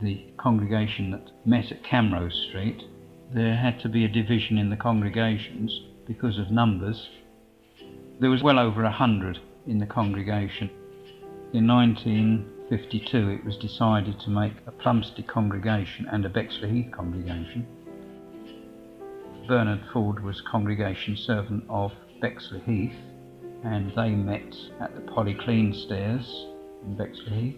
the congregation that met at Camrose Street, there had to be a division in the congregations because of numbers. There was well over 100 in the congregation. In 1952 it was decided to make a Plumstead congregation and a Bexley Heath congregation. Bernard Ford was congregation servant of Bexley Heath, and they met at the Polyclean stairs in Bexley Heath.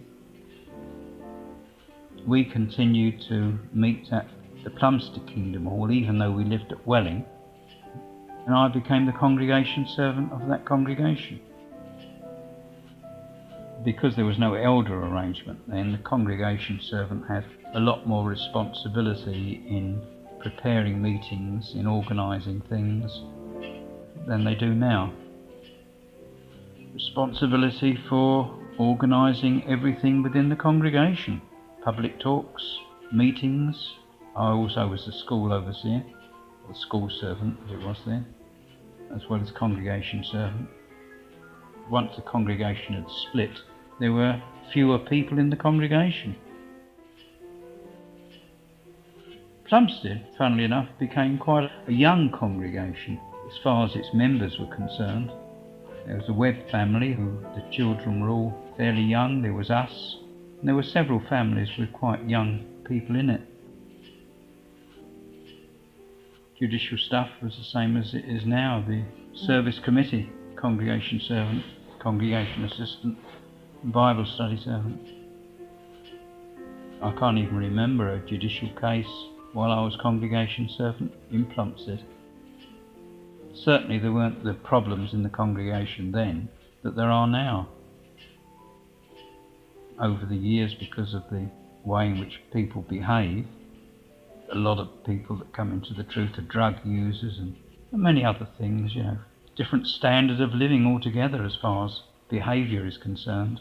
We continued to meet at the Plumstead Kingdom Hall even though we lived at Welling, and I became the congregation servant of that congregation. Because there was no elder arrangement then, the congregation servant had a lot more responsibility in preparing meetings, in organising things, than they do now. Responsibility for organising everything within the congregation. Public talks, meetings. I also was the school overseer, or school servant as it was then, as well as congregation servant. Once the congregation had split, there were fewer people in the congregation. Plumstead, funnily enough, became quite a young congregation as far as its members were concerned. There was a Webb family, the children were all fairly young. There was us, and there were several families with quite young people in it. Judicial staff was the same as it is now. The service committee, congregation servant, congregation assistant, and Bible study servant. I can't even remember a judicial case while I was congregation servant in Plumstead. Certainly there weren't the problems in the congregation then that there are now. Over the years, because of the way in which people behave, a lot of people that come into the truth are drug users and many other things, different standard of living altogether as far as behaviour is concerned.